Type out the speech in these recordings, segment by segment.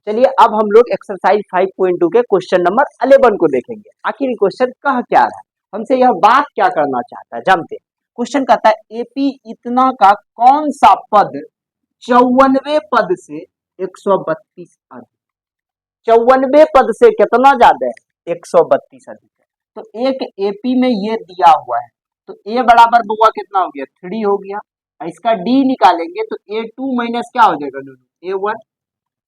चलिए अब हम लोग एक्सरसाइज 5.2 के क्वेश्चन नंबर 11 को देखेंगे। आखिर क्वेश्चन कह क्या रहा है, हमसे यह बात क्या करना चाहता है, जानते हैं। क्वेश्चन कहता है एपी इतना का कौन सा पद 54वें पद से 132 अधिक। 54वें पद से कितना ज्यादा है, 132 अधिक है। तो एक एपी में ये दिया हुआ है, तो ए बराबर बुआ कितना हो गया, 3 हो गया। इसका डी निकालेंगे तो A2 माइनस क्या हो जाएगा, A1।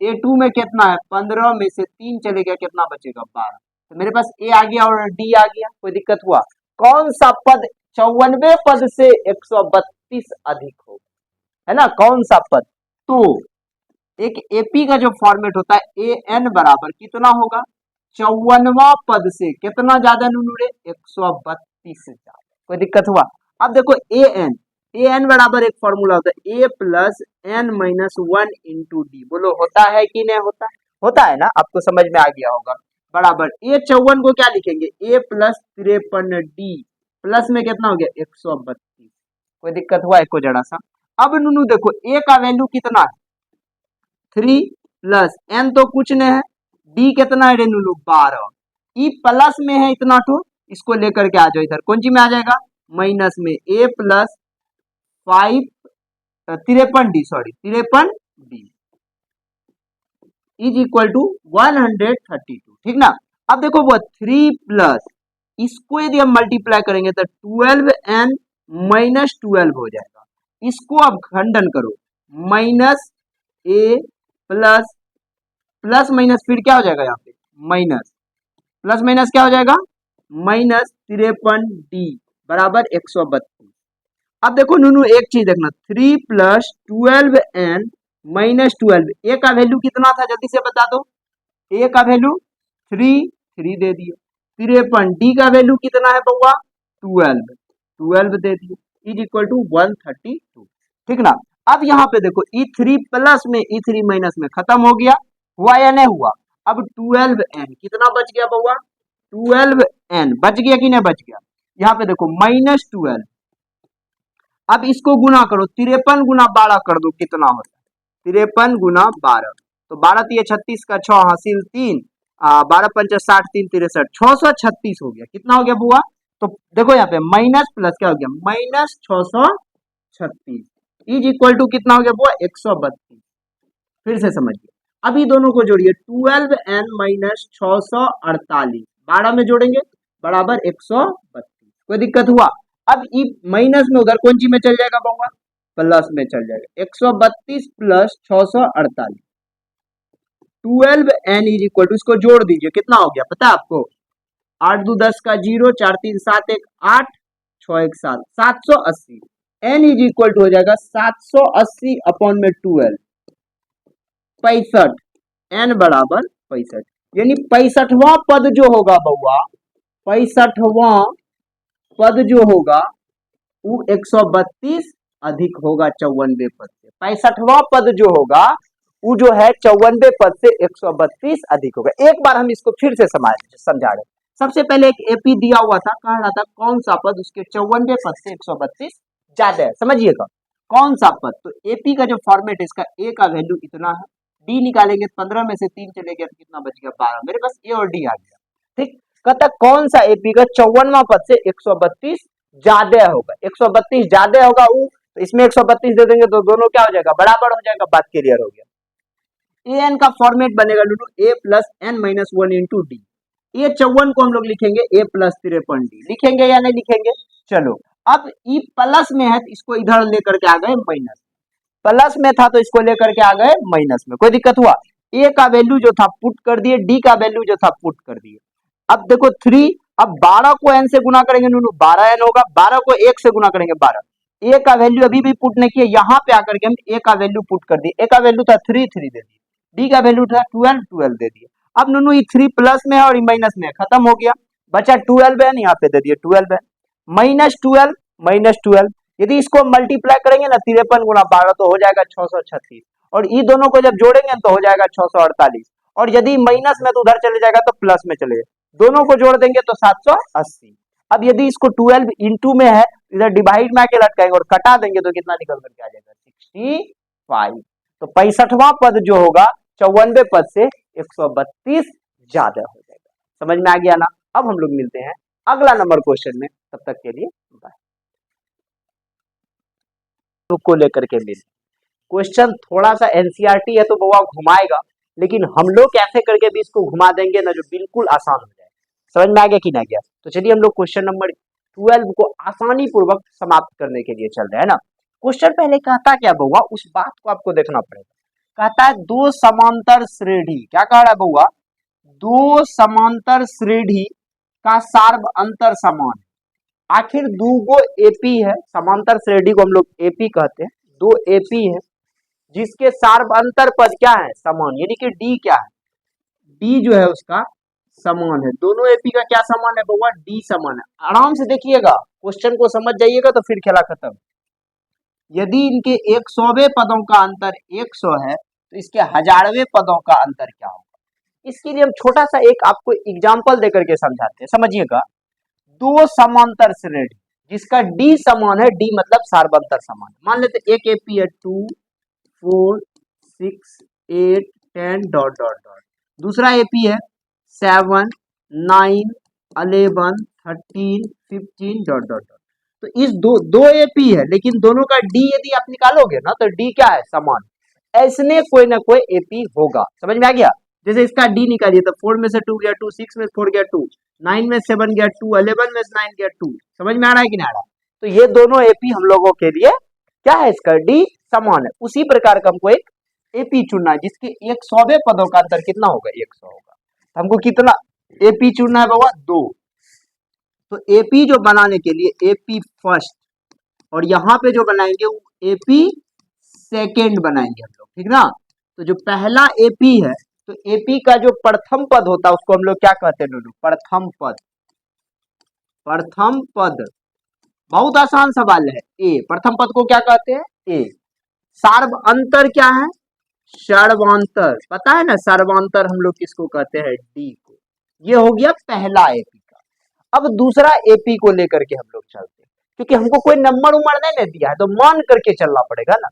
A2 में कितना है, 15 में से 3 चले गया, कितना बचेगा, 12। तो मेरे पास ए आ गया और डी आ गया, कोई दिक्कत हुआ। कौन सा पद 54वें पद से 132 अधिक होगा, है ना, कौन सा पद। तो एक एपी का जो फॉर्मेट होता है ए एन बराबर कितना होगा, 54वां पद से कितना ज्यादा नुनूरे, 132 से ज्यादा। कोई दिक्कत हुआ। अब देखो ए एन बराबर एक फॉर्मूला होता है a plus n minus 1 into d. बोलो होता है कि नहीं होता है, होता है ना, आपको समझ में आ गया होगा। बराबर ए 54 को क्या लिखेंगे, ए प्लस 53 डी प्लस में कितना हो गया, 132। कोई दिक्कत हुआ एक को जरा सा। अब नुनू देखो ए का वैल्यू कितना है, 3 प्लस एन तो कुछ नहीं है, डी कितना है रे नुनू, 12। ई प्लस में है इतना, तो इसको लेकर के आ जाओ इधर, कौन सी में आ जाएगा, माइनस में a plus 53 d is equal to 132। ठीक ना। अब देखो वो 3 प्लस इसको यदि हम मल्टीप्लाई करेंगे तो 12n माइनस 12 हो जाएगा। इसको अब खंडन करो, माइनस ए प्लस प्लस माइनस फिर क्या हो जाएगा, यहाँ पे माइनस प्लस माइनस क्या हो जाएगा, माइनस 53 डी बराबर 132। अब देखो नूनू एक चीज देखना, 3 प्लस 12n माइनस 12, ए का वैल्यू कितना था जल्दी से बता दो, ए का वैल्यू 3 दे दिए, 53 डी का वैल्यू कितना है बउआ, 12 दे दिए इज इक्वल टू 132। ठीक ना। अब यहाँ पे देखो E3 प्लस में E3 माइनस में खत्म हो गया, हुआ या नहीं हुआ। अब 12n कितना बच गया बउआ, 12n बच गया कि नहीं बच गया। यहाँ पे देखो माइनस 12, अब इसको गुना करो, 53 गुना 12 कर दो, कितना होता है, 53 गुना 12, तो 12 3 36 का 6 हासिल 3, 12 5 60 3 63, 636 हो गया। कितना हो गया बुआ, तो देखो यहाँ पे माइनस प्लस क्या हो गया, माइनस 636 इज इक्वल टू कितना हो गया बुआ, 132। फिर से समझिए, अभी दोनों को जोड़िए, 12n माइनस 648 12 में जोड़ेंगे बराबर 132। कोई दिक्कत हुआ। अब ई माइनस में उधर कौन सी में चल जाएगा बउआ, प्लस में चल जाएगा, 132 plus 648, 12n is equal to, इसको जोड़ दीजिए कितना हो गया पता है आपको, 8 2 10 का 0, 4 3 7 1 8, 6 1 7, 780। n इज इक्वल टू हो जाएगा 780 अपॉन में 12, 65, n बराबर 65, यानी 65वां पद जो होगा बउआ, 65वां पद जो होगा वो 132 अधिक होगा 54वें पद से। 65वां पद जो होगा वो जो है 54वें पद से 132 अधिक होगा। एक बार हम इसको फिर से समझा रहे। सबसे पहले एक एपी दिया हुआ था, कह रहा था कौन सा पद उसके 54वें पद से 132 ज्यादा है, समझिएगा कौन सा पद। तो एपी का जो फॉर्मेट है, इसका ए का वैल्यू इतना है, डी निकालेंगे 15 में से 3 चले गया, कितना बच गया, 12। मेरे पास ए और डी आ गया। ठीक, कहता कौन सा एपी का 54वां पद से 132 ज्यादा होगा, 132 ज्यादा होगा वो, तो इसमें 132 दे देंगे तो दोनों क्या हो जाएगा, बराबर हो जाएगा, बात क्लियर हो गया। ए एन का फॉर्मेट बनेगा लूडू a plus n minus 1 into d. A 54 को हम लोग लिखेंगे ए प्लस 53 डी, लिखेंगे या नहीं लिखेंगे। चलो अब ई प्लस में है तो इसको इधर लेकर के आ गए माइनस, प्लस में था तो इसको लेकर के आ गए माइनस में। कोई दिक्कत हुआ। ए का वैल्यू जो था पुट कर दिए, डी का वैल्यू जो था पुट कर दिए। अब देखो 3, अब 12 को n से गुना करेंगे नूनू 12n होगा, 12 को 1 से गुना करेंगे 12। ए का वैल्यू अभी भी पुट नहीं किया, यहाँ पे आकर के हम ए का वैल्यू पुट कर दिए। ए का वैल्यू था 3 दे दिए, डी का वैल्यू था 12 दे दिए। अब नूनू ये 3 प्लस में है और माइनस में खत्म हो गया, बचा 12n, यहाँ पे दे दिए 12n माइनस 12, यदि इसको मल्टीप्लाई करेंगे ना 53 गुना 12 तो हो जाएगा 636, और ये दोनों को जब जोड़ेंगे तो हो जाएगा 648, और यदि माइनस में तो उधर चले जाएगा तो प्लस में चले जाएगा, दोनों को जोड़ देंगे तो 780। अब यदि इसको 12 इंटू में है, इधर डिवाइड में आके लटकाएंगे और कटा देंगे तो कितना निकल करके आ जाएगा, 65। तो 65वां पद जो होगा 94 पद से 132 ज्यादा हो जाएगा। समझ में आ गया ना। अब हम लोग मिलते हैं अगला नंबर क्वेश्चन में, तब तक के लिए बाय। को लेकर के मिल क्वेश्चन थोड़ा सा एनसीईआरटी है तो बउआ घुमाएगा, लेकिन हम लोग कैसे करके भी इसको घुमा देंगे ना जो बिल्कुल आसान हो जाए। समझ में आ गया कि ना गया। तो चलिए हम लोग क्वेश्चन नंबर 12 को आसानी पूर्वक समाप्त करने के लिए चल रहे हैं ना। क्वेश्चन पहले कहता क्या बउआ, उस बात को आपको देखना पड़ेगा। कहता है दो समांतर श्रेणी, क्या कह रहा है बउआ, दो समांतर श्रेणी का सार्व अंतर समान है। आखिर दो एपी है, समांतर श्रेणी को हम लोग एपी कहते हैं, दो एपी है जिसके सार्व अंतर पद क्या है, समान, यानी कि डी क्या है, डी जो है उसका समान है। दोनों एपी का क्या समान है बउआ, डी समान है। आराम से देखिएगा, क्वेश्चन को समझ जाइएगा तो फिर खेला खत्म। यदि इनके 100वें पदों का अंतर 100 है तो इसके 1000वें पदों का अंतर क्या होगा। इसके लिए हम छोटा सा एक आपको एग्जांपल देकर के समझाते हैं, समझिएगा। दो समांतर श्रेणी जिसका डी समान है, डी मतलब सार्वंतर समान। मान लेते एक एपी है 2 4 6 8 10 डॉट डॉट डॉट, दूसरा एपी है 7 9 11 13 15 डॉट डॉट डॉट। तो इस दो एपी है, लेकिन दोनों का डी यदि आप निकालोगे ना तो डी क्या है, समान। ऐसने कोई ना कोई एपी होगा। समझ में आ गया। जैसे इसका डी निकालिए तो 4 में से 2 गया 2, 6 में 4 गया 2, 9 में 7 गया 2, 11 में 9 गया 2। समझ में आ रहा है कि नहीं आ रहा। तो ये दोनों एपी हम लोगों के लिए क्या है, इसका डी समान है। उसी प्रकार का हमको एक एपी चुनना है जिसके 100वें पदों का अंतर कितना होगा, 100 होगा। तो हमको कितना एपी चुनना है बाबा, 2। तो एपी जो बनाने के लिए एपी फर्स्ट और यहाँ पे जो बनाएंगे वो एपी सेकेंड बनाएंगे हम लोग, ठीक ना। तो जो पहला एपी है, तो एपी का जो प्रथम पद होता है उसको हम लोग क्या कहते हैं, प्रथम पद। प्रथम पद बहुत आसान सवाल है। ए प्रथम पद को क्या कहते हैं, ए। सार्व अंतर क्या है, सर्वांतर। पता है ना सर्वांतर हम लोग किसको कहते हैं, डी को। ये हो गया पहला एपी का। अब दूसरा एपी को लेकर के हम लोग चलते हैं, क्योंकि हमको कोई नंबर उमर नहीं दिया है तो मान करके चलना पड़ेगा ना।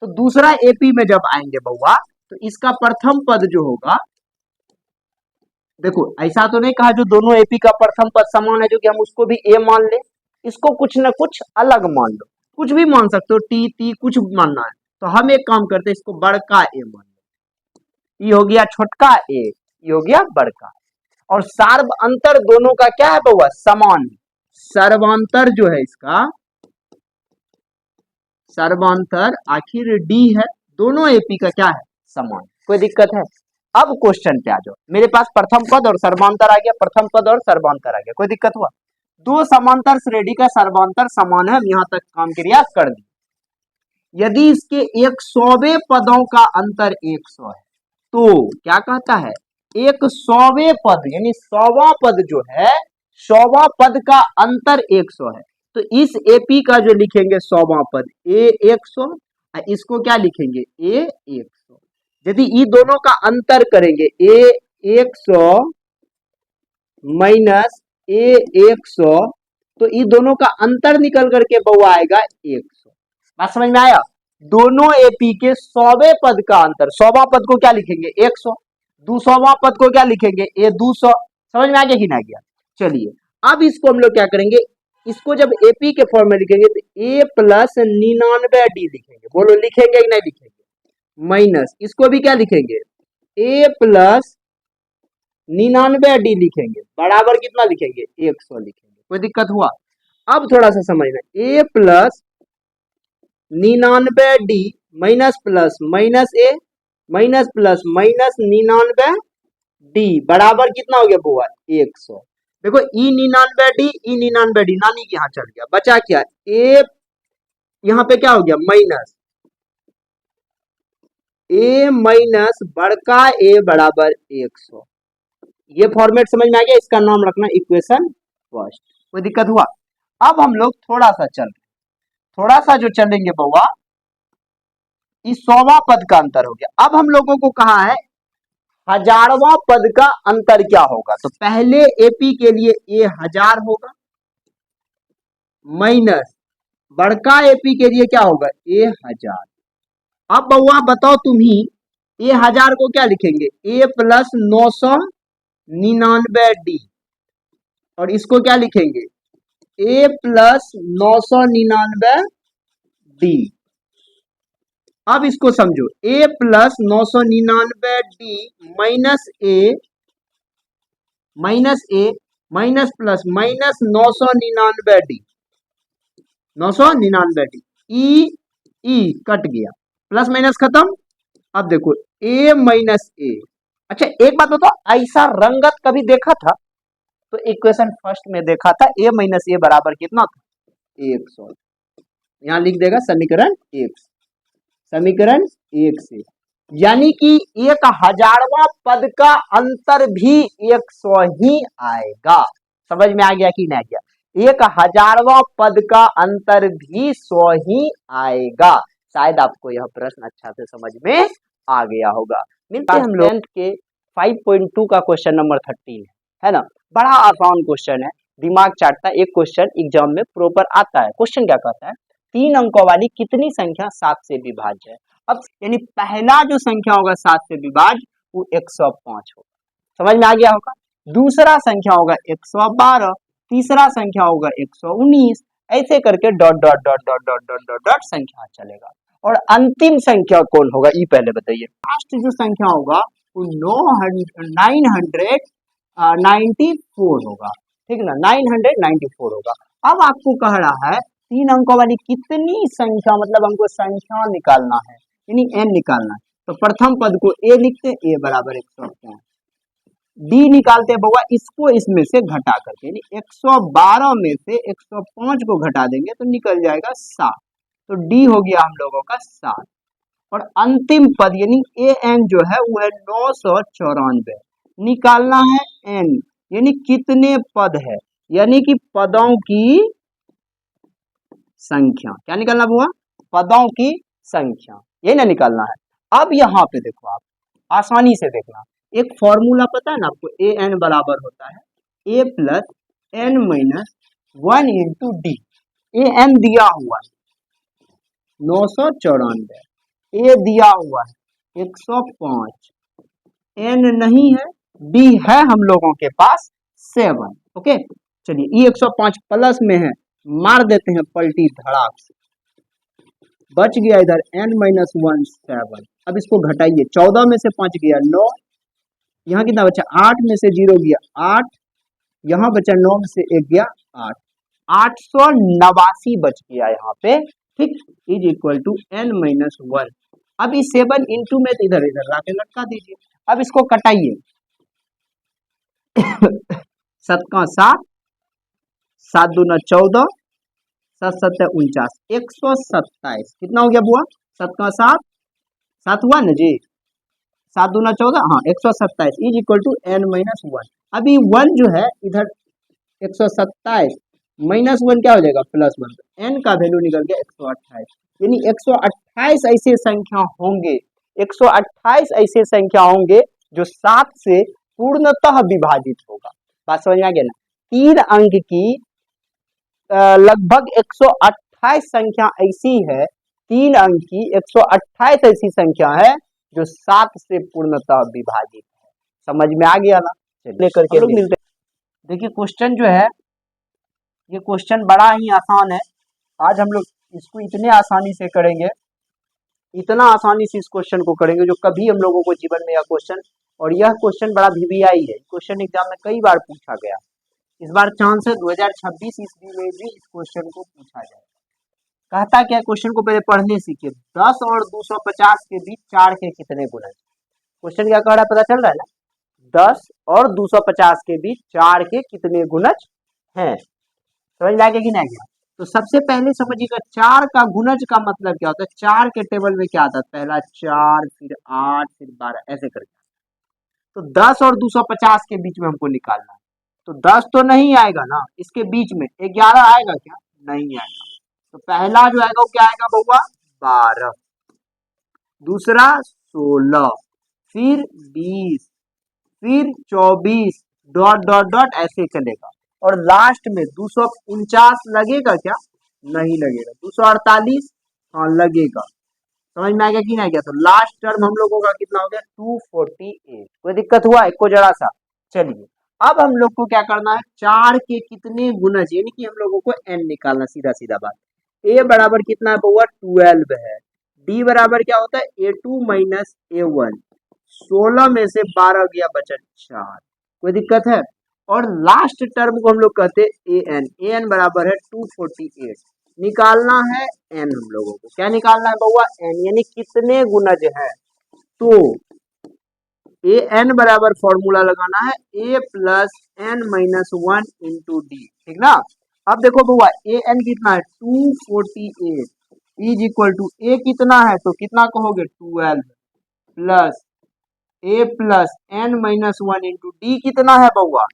तो दूसरा एपी में जब आएंगे बउआ, तो इसका प्रथम पद जो होगा, देखो ऐसा तो नहीं कहा जो दोनों एपी का प्रथम पद समान है जो कि हम उसको भी ए मान ले, इसको कुछ ना कुछ अलग मान लो, कुछ भी मान सकते हो, टी टी कुछ मानना है। तो हम एक काम करते हैं, इसको बड़का ए मान लो। ये हो गया छोटका ए, ये हो गया बड़का। और सार्व अंतर दोनों का क्या है बउआ, समान। सर्वांतर जो है इसका, सर्वांतर आखिर डी है, दोनों एपी का क्या है, समान। कोई दिक्कत है। अब क्वेश्चन पे आ जाओ। मेरे पास प्रथम पद और सर्वांतर आ गया, प्रथम पद और सर्वांतर आ गया, कोई दिक्कत हुआ। दो समांतर श्रेणी का सर्वांतर समान है, हम यहां तक काम क्रिया कर दी। यदि इसके 100वें पदों का अंतर 100 है तो क्या कहता है, 100वें पद यानी 100वां पद जो है, 100वां पद का अंतर 100 है। तो इस एपी का जो लिखेंगे 100वां पद ए 100, इसको क्या लिखेंगे, ए 100। यदि ये दोनों का अंतर करेंगे ए 100 माइनस ए 100, तो ये दोनों का अंतर निकल करके बउआ आएगा 100। बात समझ में आया। दोनों एपी के 100वें पद का अंतर, 100वां पद को क्या लिखेंगे 100, 200वां पद को क्या लिखेंगे ए 200। समझ में आ गया कि ना गया। चलिए अब इसको हम लोग क्या करेंगे, इसको जब एपी के फॉर्म में लिखेंगे तो ए प्लस 99 डी लिखेंगे। बोलो लिखेंगे कि नहीं लिखेंगे। माइनस इसको भी क्या लिखेंगे, ए प्लस 99 डी लिखेंगे, बराबर कितना लिखेंगे 100 लिखेंगे। कोई दिक्कत हुआ। अब थोड़ा सा समझना, a plus 99 d minus plus minus a minus plus minus 99 d बराबर कितना हो गया बुआ 100। देखो ई 99 डी नानी के यहाँ चल गया, बचा क्या ए, यहाँ पे क्या हो गया माइनस ए माइनस बड़का ए बराबर 100। ये फॉर्मेट समझ में आ गया। इसका नाम रखना इक्वेशन फर्स्ट। कोई दिक्कत हुआ। अब हम लोग थोड़ा सा जो चलेंगे बउआ, इस 100वां पद का अंतर हो गया। अब हम लोगों को कहा है 1000वां पद का अंतर क्या होगा। तो पहले एपी के लिए ए 1000 होगा माइनस बड़का एपी के लिए क्या होगा ए 1000। अब बउआ बताओ तुम ही ए 1000 को क्या लिखेंगे, ए प्लस 999D, और इसको क्या लिखेंगे, ए प्लस 999D। अब इसको समझो, a plus 999D minus a minus plus minus 999D, 999D, e cut गया, प्लस माइनस खत्म। अब देखो ए माइनस ए। अच्छा एक बात बताओ, ऐसा रंगत कभी देखा था? तो इक्वेशन फर्स्ट में देखा था, ए माइनस ए बराबर कितना था, 100। यहां लिख देगा समीकरण 1, समीकरण 1 से, यानी कि 1000वां पद का अंतर भी 100 ही आएगा। समझ में आ गया कि नहीं गया? 1000वां पद का अंतर भी 100 ही आएगा। शायद आपको यह प्रश्न अच्छा से समझ में आ गया होगा। मिलते हैं हम लोग 10th के 5.2 का क्वेश्चन नंबर 13 है ना। बड़ा आसान क्वेश्चन है, दिमाग चाटता है। एक क्वेश्चन एग्जाम में प्रॉपर आता है। क्वेश्चन क्या कहता है, 3 अंकों वाली कितनी संख्या 7 से विभाज्य है। अब यानी पहला जो संख्या होगा 7 से विभाज्य वो 105 होगा। समझ में आ गया होगा। दूसरा संख्या होगा 112, तीसरा संख्या होगा 119, ऐसे करके dot dot dot dot dot dot dot dot संख्या चलेगा। और अंतिम संख्या कौन होगा ये पहले बताइए। लास्ट जो संख्या होगा वो 994 होगा, ठीक ना, 994 होगा। अब आपको कह रहा है 3 अंकों वाली कितनी संख्या, मतलब हमको संख्या निकालना है, यानी n निकालना है। तो प्रथम पद को a लिखते, a बराबर 105, d निकालते हैं बउआ, इसको इसमें से घटा करके, यानी 112 में से 105 को घटा देंगे तो निकल जाएगा 7, तो d हो गया हम लोगों का 7। और अंतिम पद यानी an जो है वो है 994। निकालना है n, यानी कितने पद है, यानी कि पदों की संख्या। क्या निकालना हुआ, पदों की संख्या, यही ना निकालना है। अब यहाँ पे देखो, आप आसानी से देखना, एक फॉर्मूला पता है ना आपको, ए एन बराबर होता है a plus n minus 1 into d. A n दिया हुआ है 994, ए दिया हुआ है 105, एन नहीं है, डी है हम लोगों के पास 7। ओके चलिए, ये 105 प्लस में है, मार देते हैं पलटी धड़ाक से, बच गया इधर n माइनस 1 7। अब इसको घटाइए, 14 में से 5 गया 9, यहाँ कितना बचा, 8 में से 0 गया 8, यहाँ बचा 9 में से 1 गया 8, 889 बच गया यहाँ पे, ठीक, is equal to n minus 1। अब इस 7 इंटू में तो इधर इधर लाके लटका दीजिए। अब इसको कटाइए 7 का 7, 7 दूना 14, 7 7 49, 127। कितना हो गया बुआ, 7 का 7, 7 हुआ ना जी, 7 दूना 14, हाँ 127 is equal to n minus 1। अभी 1 जो है इधर 127 माइनस 1 क्या हो जाएगा, प्लस 1, n का वैल्यू निकल गया 128। यानी 128 ऐसे संख्या होंगे, 128 ऐसे संख्या होंगे जो 7 से पूर्णतः विभाजित होगा। बात समझ में आ गया ना। 3 अंक की लगभग 128 संख्या ऐसी है, 3 अंक की 128 ऐसी संख्या है जो 7 से पूर्णतः विभाजित है। समझ में आ गया ना। चलिए करके मिलते हैं। देखिए क्वेश्चन जो है, ये क्वेश्चन बड़ा ही आसान है। आज हम लोग इसको इतने आसानी से करेंगे, इतना आसानी से इस क्वेश्चन को करेंगे जो कभी हम लोगों को जीवन में यह क्वेश्चन, और यह क्वेश्चन बड़ा VVI है, क्वेश्चन एग्जाम में कई बार पूछा गया। इस बार चांस है 2026 ईस्वी में भी इस क्वेश्चन को पूछा जाए। कहता क्या, क्वेश्चन को पहले पढ़ने सीखिए। 10 और 250 के बीच 4 के कितने गुणज। क्वेश्चन क्या कह रहा है पता चल रहा है ना। 10 और 250 के बीच 4 के कितने गुणज हैं। समझ में आ गया कि नहीं गया। तो सबसे पहले समझिएगा 4 का गुणज का मतलब क्या होता है। 4 के टेबल में क्या आता है, पहला 4, फिर 8, फिर 12, ऐसे करके। तो 10 और 250 के बीच में हमको निकालना है। तो 10 तो नहीं आएगा ना, इसके बीच में 11 आएगा क्या, नहीं आएगा। तो पहला जो आएगा वो क्या आएगा बउआ, 12, दूसरा 16, फिर 20, फिर 24, डॉट डॉट डॉट ऐसे चलेगा। और लास्ट में 249 लगेगा क्या, नहीं लगेगा। 248 हाँ लगेगा। समझ में आ गया कि नहीं आ गया? तो लास्ट टर्म हम लोगों का कितना हो गया 248। कोई दिक्कत हुआ एक जरा सा? चलिए अब हम लोग को क्या करना है, 4 के कितने गुणज, यानी कि हम लोगों को n निकालना, सीधा सीधा बात। a बराबर कितना है बउआ 12 है। d बराबर क्या होता है a2 माइनस a1। 16 में से 12 गया बचा 4। कोई दिक्कत है? और लास्ट टर्म को हम लोग कहते हैं an बराबर है 248। निकालना है n, हम लोगों को क्या निकालना है बउआ n, यानी कितने गुणज है। तो ए एन बराबर फॉर्मूला लगाना है a plus n minus 1 into d, ठीक ना। अब देखो बउआ ए एन कितना है 248 इज इक्वल टू ए कितना है, तो कितना कहोगे 12 plus a plus n minus 1 into d कितना है बउआ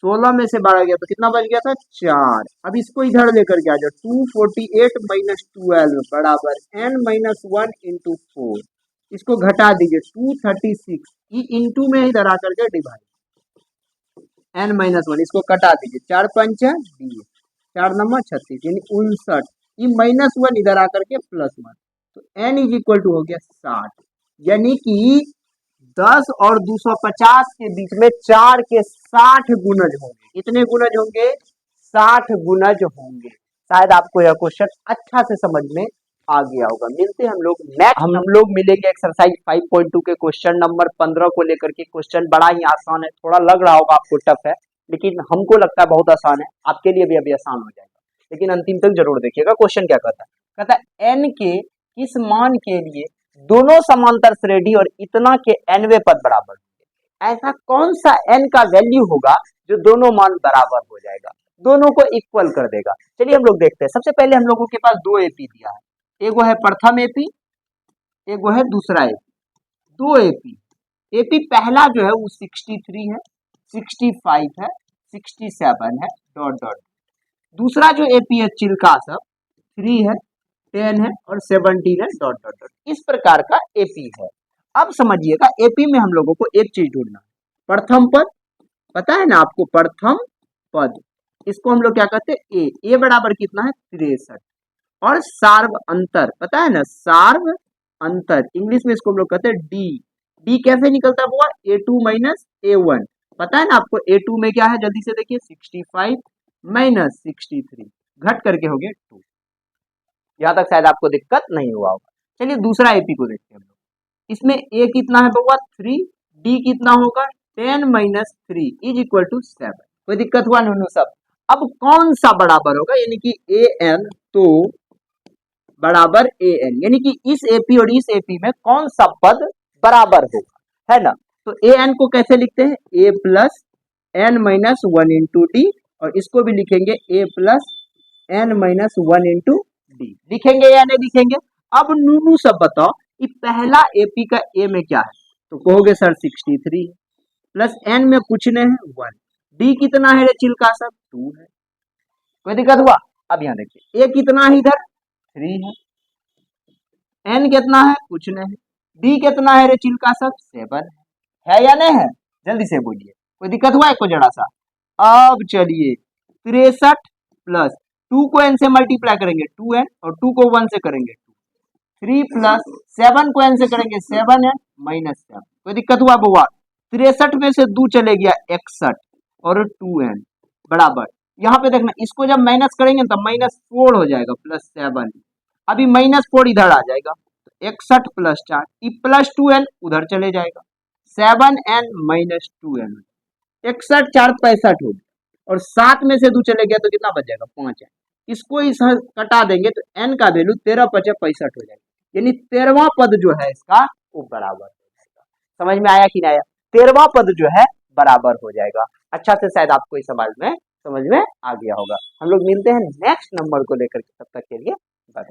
16 में से 12 गया तो कितना बच गया था 4। अब इसको इधर लेकर के आ जाओ 248 माइनस 12 बराबर एन माइनस 1 इंटू 4। इसको घटा दीजिए 236, ये इंटू में इधर आकर के डिवाइड एन माइनस 1, इसको कटा दीजिए 4 5 20, 4 नंबर 36 यानी 59। ये माइनस 1 इधर आकर के प्लस 1, तो एन इज इक्वल टू हो गया 60। यानी कि 10 और 250 के बीच में 4 के 60 गुणज होंगे। कितने गुणज होंगे 60 गुणज होंगे। शायद आपको यह क्वेश्चन अच्छा से समझ में आ गया होगा। मिलते हैं हम लोग नेक्स्ट, हम लोग मिलेंगे एक्सरसाइज 5.2 के क्वेश्चन नंबर 15 को लेकर के। क्वेश्चन बड़ा ही आसान है, थोड़ा लग रहा होगा आपको टफ है, लेकिन हमको लगता है बहुत आसान है, आपके लिए भी अभी आसान हो जाएगा, लेकिन अंतिम तक जरूर देखिएगा। क्वेश्चन क्या कहता है, कहता है n के किस मान के लिए दोनों समांतर श्रेणी और इतना के nवें पद बराबर होंगे। ऐसा कौन सा n का वैल्यू होगा जो दोनों मान बराबर हो जाएगा, दोनों को इक्वल कर देगा। चलिए हम लोग देखते हैं। सबसे पहले हम लोगों के पास दो एपी दिया है, एगो है प्रथम एपी, एगो है दूसरा एपी। दो एपी, एपी पहला जो है वो 63 है, 65 है, 67 है, डॉट डॉट। दूसरा जो एपी है चिल्का सब 3 है, 10 है और 17 है, डॉट डॉट डॉट। इस प्रकार का एपी है। अब समझिएगा एपी में हम लोगों को एक चीज ढूंढना है, प्रथम पद। पता है ना आपको प्रथम पद, इसको हम लोग क्या कहते हैं ए बराबर कितना है 63। और सार्व अंतर, पता है ना सार्व अंतर, इंग्लिश में इसको हम लोग कहते हैं डी। डी कैसे निकलता है बुआ a2 माइनस a1। पता है ना आपको a2 में क्या है, जल्दी से देखिए 65 माइनस 63 घट करके हो गया 2। यहाँ तक शायद आपको दिक्कत नहीं हुआ होगा। चलिए दूसरा एपी को देखते हैं हम लोग। इसमें a कितना है बउआ 3, d कितना होगा 10 माइनस 3 इज इक्वल टू 7। कोई दिक्कत हुआ नूनू सब? अब कौन सा बराबर होगा, यानी कि an तो बराबर an, यानी कि इस एपी और इस एपी में कौन सा पद बराबर होगा, है ना। तो an को कैसे लिखते हैं a plus n minus 1 into d, और इसको भी लिखेंगे a plus n minus 1 into d. लिखेंगे या नहीं लिखेंगे? अब नूनू सब बताओ कि पहला एपी का ए में क्या है, तो कहोगे सर 63 प्लस एन में कुछ नहीं है 1, डी कितना है रे चिल्का सब 2 है। कोई दिक्कत हुआ? अब यहाँ देखिए ए कितना है इधर 3 है, एन कितना है कुछ नहीं, डी कितना है रे चिल्का सब 7 है या नहीं है? जल्दी से बोलिए, कोई दिक्कत हुआ है जरा सा? अब चलिए 63 प्लस 2 को n से मल्टीप्लाई करेंगे 2n, और 2 को 1 से करेंगे 2, 3 प्लस 7 को n से करेंगे 7n माइनस 7। कोई दिक्कत हुआ बुआ? 63 में से 2 चले गया 61 और 2n बराबर, यहाँ पे देखना इसको जब माइनस करेंगे तब -4 हो जाएगा प्लस 7, अभी -4 इधर आ जाएगा, तो 61 प्लस 4 प्लस 2n उधर चले जाएगा 7n माइनस 2n, 61 4 65 हो गया, और 7 में से 2 चले गया तो कितना बच जाएगा 5 है। इसको इस कटा देंगे तो n का वैल्यू 13 5 65 हो जाएगा, यानी 13वां पद जो है इसका वो बराबर हो जाएगा। समझ में आया कि नहीं आया? 13वां पद जो है बराबर हो जाएगा। अच्छा से शायद आपको इस सवाल में समझ में आ गया होगा। हम लोग मिलते हैं नेक्स्ट नंबर को लेकर के, तब तक के लिए बाय।